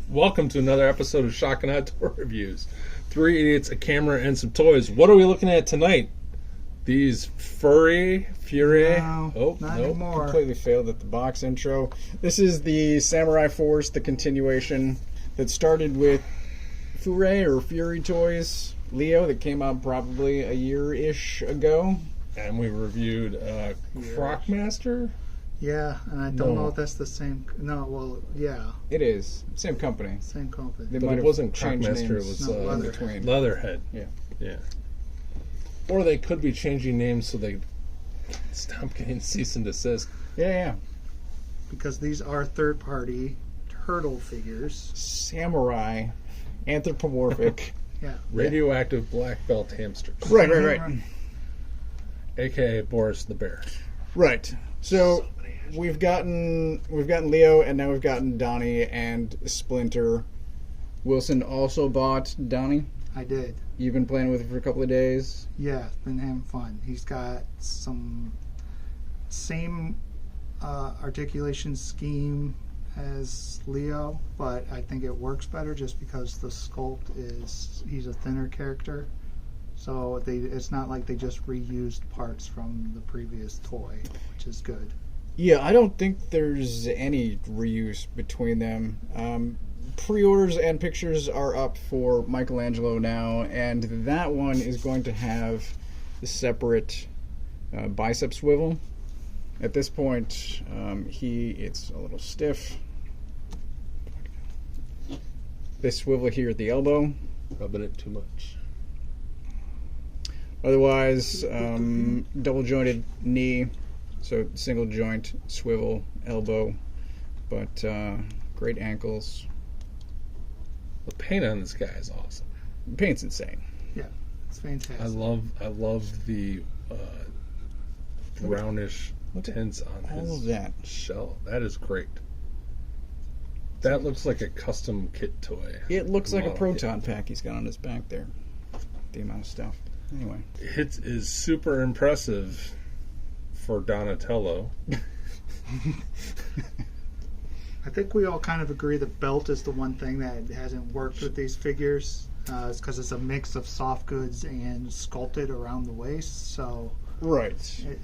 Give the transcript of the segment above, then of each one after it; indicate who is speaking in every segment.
Speaker 1: Welcome to another episode of Shock and Outdoor Reviews. 3 idiots, a camera, and some toys. What are we looking at tonight? These Fury?
Speaker 2: No, not anymore.
Speaker 3: Completely failed at the box intro. This is the Samurai Force, the continuation that started with Fury Toys, Leo, that came out probably a year-ish ago.
Speaker 1: And we reviewed Crocmaster?
Speaker 2: Yeah, and I don't know if that's the same. No, well, yeah.
Speaker 3: It is. Same company.
Speaker 2: Same company.
Speaker 3: They
Speaker 1: But
Speaker 3: might
Speaker 1: it
Speaker 3: have
Speaker 1: wasn't
Speaker 3: changed
Speaker 1: Crocmaster, it
Speaker 3: names
Speaker 1: was
Speaker 3: in between.
Speaker 1: Leatherhead.
Speaker 3: Yeah.
Speaker 1: Or they could be changing names so they stop getting cease and desist.
Speaker 3: Yeah.
Speaker 2: Because these are third-party turtle figures.
Speaker 3: Samurai, anthropomorphic.
Speaker 2: Yeah.
Speaker 1: Radioactive black belt hamsters.
Speaker 3: Right.
Speaker 1: A.K.A. Boris the Bear.
Speaker 3: Right. So we've gotten Leo, and now we've gotten Donnie and Splinter. Wilson also bought Donnie.
Speaker 2: I did.
Speaker 3: You've been playing with it for a couple of days.
Speaker 2: Yeah, been having fun. He's got some same articulation scheme as Leo, but I think it works better just because the sculpt he's a thinner character. So it's not like they just reused parts from the previous toy, which is good.
Speaker 3: Yeah, I don't think there's any reuse between them. Pre-orders and pictures are up for Michelangelo now, and that one is going to have a separate bicep swivel. At this point, it's a little stiff. This swivel here at the elbow.
Speaker 1: Rubbing it too much.
Speaker 3: Otherwise, double jointed knee, so single joint swivel elbow, but great ankles.
Speaker 1: The paint on this guy is awesome.
Speaker 3: The paint's insane.
Speaker 2: Yeah, it's fantastic.
Speaker 1: I love the brownish tints on
Speaker 3: All
Speaker 1: his
Speaker 3: of that.
Speaker 1: shell. That is great. That looks like a custom kit toy.
Speaker 3: It looks like a
Speaker 1: Model
Speaker 3: proton pack he's got on his back there. The amount of stuff. Anyway.
Speaker 1: It is super impressive for Donatello.
Speaker 2: I think we all kind of agree the belt is the one thing that hasn't worked with these figures. It's because it's a mix of soft goods and sculpted around the waist, so
Speaker 3: Right.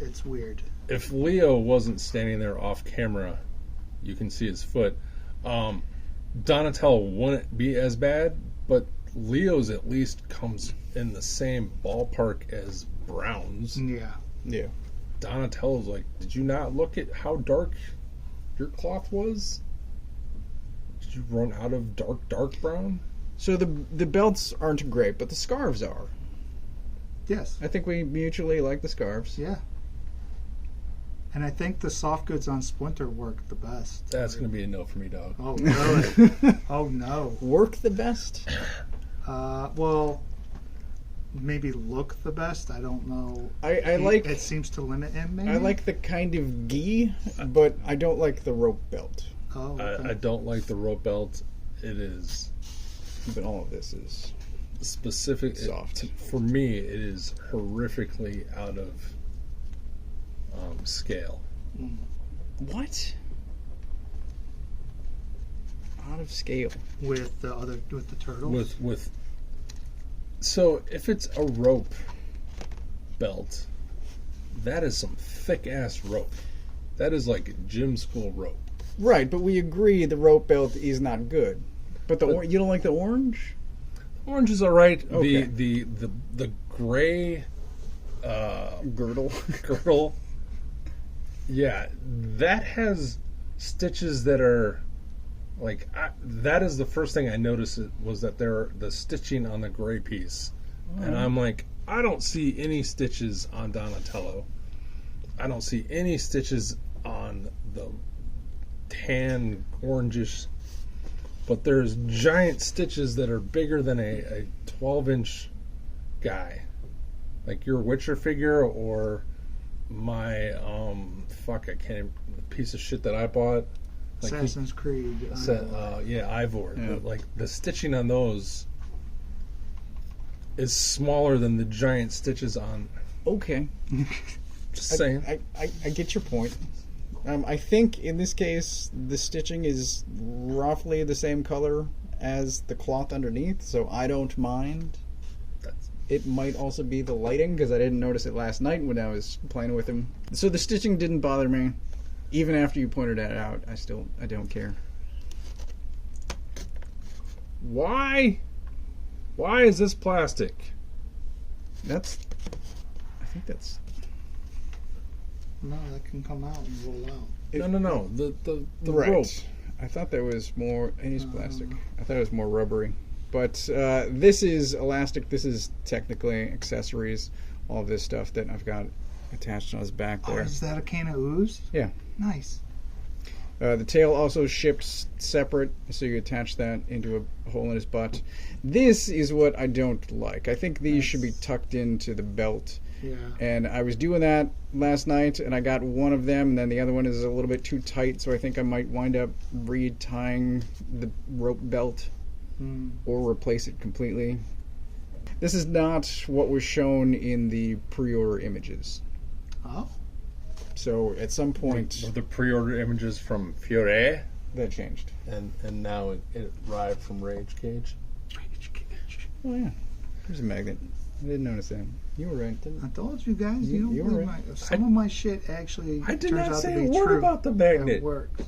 Speaker 2: it's weird.
Speaker 1: If Leo wasn't standing there off camera, you can see his foot. Donatello wouldn't be as bad, but Leo's at least comes in the same ballpark as Brown's.
Speaker 2: Yeah.
Speaker 1: Donatello's like, did you not look at how dark your cloth was? Did you run out of dark brown?
Speaker 3: So the belts aren't great, but the scarves are.
Speaker 2: Yes.
Speaker 3: I think we mutually like the scarves.
Speaker 2: Yeah. And I think the soft goods on Splinter work the best.
Speaker 1: That's going to be a no for me, dog.
Speaker 2: Oh, really? Oh, no.
Speaker 3: Work the best?
Speaker 2: Well, maybe look the best. I don't know.
Speaker 3: I like...
Speaker 2: It seems to limit him, maybe?
Speaker 3: I like the kind of gi, but I don't like the rope belt.
Speaker 2: Oh, okay.
Speaker 1: I don't like the rope belt. It is
Speaker 3: But all of this is
Speaker 1: specific.
Speaker 3: soft.
Speaker 1: For me, it is horrifically out of scale.
Speaker 3: What? Out of scale.
Speaker 2: With the turtles?
Speaker 1: So if it's a rope belt, that is some thick ass rope. That is like gym school rope.
Speaker 3: Right, but we agree the rope belt is not good. But you don't like the orange?
Speaker 1: Orange is all right.
Speaker 3: Okay.
Speaker 1: The gray
Speaker 3: Girdle.
Speaker 1: Yeah, that has stitches that are like that is the first thing I noticed was that the stitching on the gray piece, and I'm like, I don't see any stitches on Donatello. I don't see any stitches on the tan orangish, but there's giant stitches that are bigger than a 12-inch guy, like your Witcher figure or my I can't, the piece of shit that I bought, like
Speaker 2: Assassin's Creed.
Speaker 1: Ivor.
Speaker 3: Yeah.
Speaker 1: Like the stitching on those is smaller than the giant stitches on.
Speaker 3: Okay.
Speaker 1: Just saying.
Speaker 3: I get your point.
Speaker 2: cool.
Speaker 3: I think in this case the stitching is roughly the same color as the cloth underneath, so I don't mind. It might also be the lighting, because I didn't notice it last night when I was playing with him. So the stitching didn't bother me. Even after you pointed that out, I don't care.
Speaker 1: Why is this plastic?
Speaker 3: I think that's...
Speaker 2: No, that can come out and roll out.
Speaker 1: No. The
Speaker 3: right.
Speaker 1: rope.
Speaker 3: I thought that was more... It is plastic. I thought it was more rubbery. But this is elastic. This is technically accessories. All of this stuff that I've got attached on his back there.
Speaker 2: Oh, is that a can of ooze?
Speaker 3: Yeah.
Speaker 2: Nice.
Speaker 3: The tail also shipped separate, so you attach that into a hole in his butt. This is what I don't like. I think these should be tucked into the belt.
Speaker 2: Yeah.
Speaker 3: And I was doing that last night, and I got one of them, and then the other one is a little bit too tight, so I think I might wind up retying the rope belt or replace it completely. This is not what was shown in the pre-order images.
Speaker 2: Oh.
Speaker 3: So at some point...
Speaker 1: Were the pre-order images from Fiore?
Speaker 3: That changed.
Speaker 1: And now it arrived from Rage Cage?
Speaker 2: Rage Cage.
Speaker 3: Oh yeah, there's a magnet. I didn't notice that. You were right.
Speaker 2: I told you guys, you
Speaker 3: were
Speaker 2: believe
Speaker 3: right.
Speaker 2: some of my shit actually
Speaker 1: I did
Speaker 2: turns
Speaker 1: not
Speaker 2: out
Speaker 1: say
Speaker 2: to
Speaker 1: a
Speaker 2: be
Speaker 1: word
Speaker 2: true.
Speaker 1: about the magnet.
Speaker 2: It works.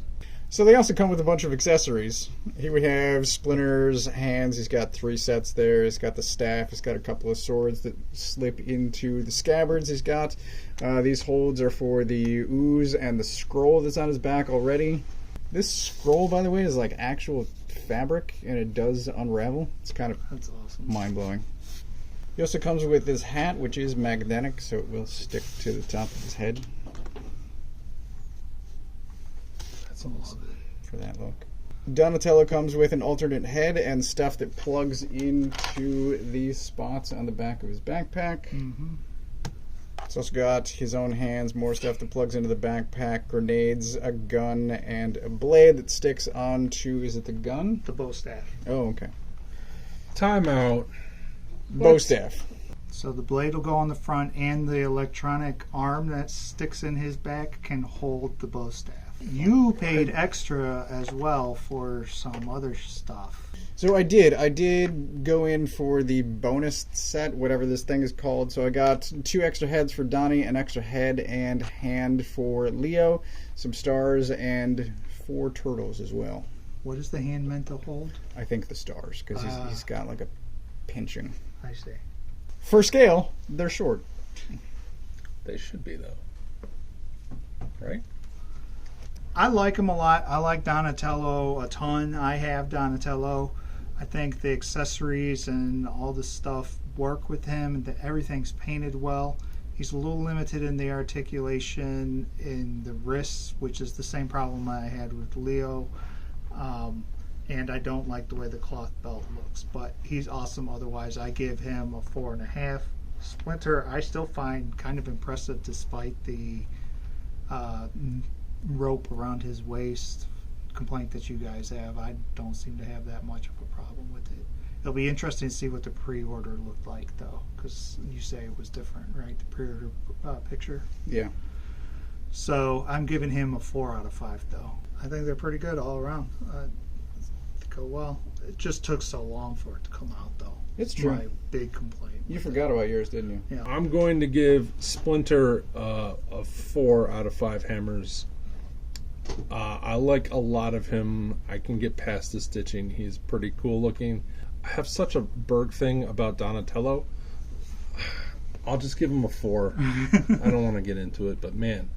Speaker 3: So they also come with a bunch of accessories. Here we have splinters, hands. He's got 3 sets there. He's got the staff. He's got a couple of swords that slip into the scabbards he's got. These holds are for the ooze and the scroll that's on his back already. This scroll, by the way, is like actual fabric, and it does unravel. It's kind of
Speaker 2: That's awesome.
Speaker 3: mind-blowing. He also comes with this hat, which is magnetic, so it will stick to the top of his head.
Speaker 1: That's awesome.
Speaker 3: For that look. Donatello comes with an alternate head and stuff that plugs into these spots on the back of his backpack.
Speaker 2: Mm-hmm.
Speaker 3: It's also got his own hands, more stuff that plugs into the backpack, grenades, a gun, and a blade that sticks onto, is it the gun?
Speaker 2: The bow staff.
Speaker 3: Oh, okay.
Speaker 1: Time out.
Speaker 3: Bow staff.
Speaker 2: So the blade will go on the front, and the electronic arm that sticks in his back can hold the bow staff. You paid extra as well for some other stuff.
Speaker 3: So I did go in for the bonus set, whatever this thing is called. So I got 2 extra heads for Donnie, an extra head and hand for Leo, some stars, and 4 turtles as well.
Speaker 2: What is the hand meant to hold?
Speaker 3: I think the stars, because he's got like a pinching.
Speaker 2: I see.
Speaker 3: For scale, they're short.
Speaker 1: They should be, though. Right?
Speaker 2: I like him a lot. I like Donatello a ton. I have Donatello. I think the accessories and all the stuff work with him, and that everything's painted well. He's a little limited in the articulation in the wrists, which is the same problem I had with Leo. And I don't like the way the cloth belt looks, but he's awesome otherwise. I give him a 4.5. Splinter, I still find kind of impressive despite the rope around his waist complaint that you guys have. I don't seem to have that much of a problem with it. It'll be interesting to see what the pre-order looked like, though, because you say it was different, right? The pre-order picture.
Speaker 3: Yeah.
Speaker 2: So I'm giving him a 4 out of 5, though. I think they're pretty good all around. Go well. It just took so long for it to come out, though.
Speaker 3: It's true.
Speaker 2: My big complaint.
Speaker 3: You forgot about yours, didn't you?
Speaker 2: Yeah.
Speaker 1: I'm going to give Splinter a 4 out of 5 hammers. I like a lot of him. I can get past the stitching. He's pretty cool looking. I have such a Berg thing about Donatello. I'll just give him a 4. I don't want to get into it, but man.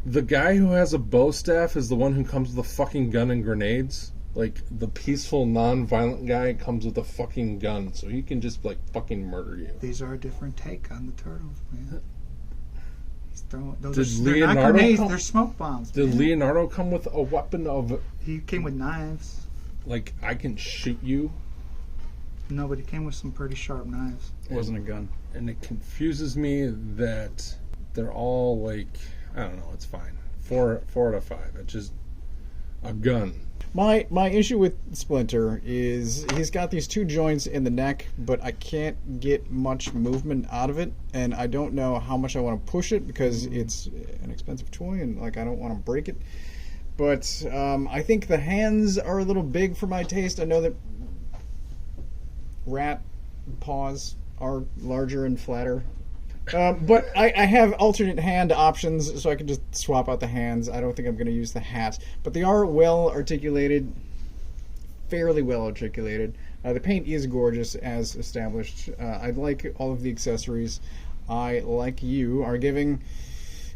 Speaker 1: The guy who has a bow staff is the one who comes with a fucking gun and grenades. Like, the peaceful, non-violent guy comes with a fucking gun, so he can just, like, fucking murder you.
Speaker 2: These are a different take on the turtles, man. They're
Speaker 1: Leonardo
Speaker 2: not grenades,
Speaker 1: come?
Speaker 2: they're smoke bombs.
Speaker 1: Did
Speaker 2: man.
Speaker 1: Leonardo come with a weapon of,
Speaker 2: He came with knives.
Speaker 1: like, I can shoot you?
Speaker 2: No, but he came with some pretty sharp knives.
Speaker 3: It wasn't a gun.
Speaker 1: And it confuses me that they're all, like, I don't know, it's fine. 4 out of 5. It just, a gun.
Speaker 3: My issue with Splinter is he's got these 2 joints in the neck, but I can't get much movement out of it, and I don't know how much I want to push it because it's an expensive toy and like I don't want to break it. But I think the hands are a little big for my taste. I know that rat paws are larger and flatter. But I have alternate hand options, so I can just swap out the hands. I don't think I'm going to use the hat. But they are well articulated, fairly well articulated. The paint is gorgeous, as established. I like all of the accessories. I, like you, are giving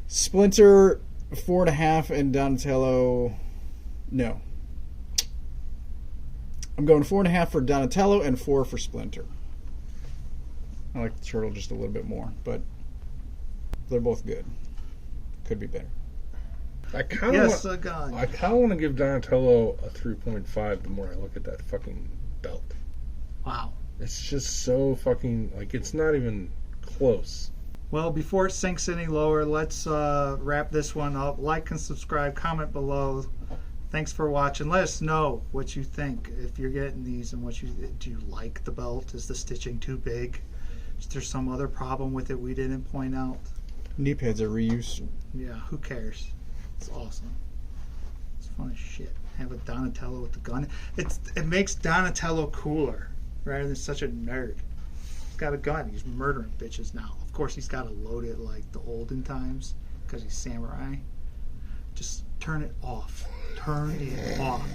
Speaker 3: Splinter 4.5 and Donatello... No. I'm going 4.5 for Donatello and 4 for Splinter. I like the turtle just a little bit more, but they're both good. Could be better.
Speaker 1: I kind of
Speaker 2: a gun.
Speaker 1: I kind of want to give Donatello a 3.5 the more I look at that fucking belt.
Speaker 2: Wow.
Speaker 1: It's just so fucking, like, it's not even close.
Speaker 2: Well, before it sinks any lower, let's wrap this one up. Like and subscribe, comment below. Thanks for watching. Let us know what you think if you're getting these and do you like the belt? Is the stitching too big? Is there some other problem with it we didn't point out?
Speaker 3: Knee pads are reused.
Speaker 2: Yeah, who cares? It's awesome. It's fun as shit. Have a Donatello with the gun. It makes Donatello cooler rather than such a nerd. He's got a gun. He's murdering bitches now. Of course, he's got to load it like the olden times because he's samurai. Just turn it off. Turn it off.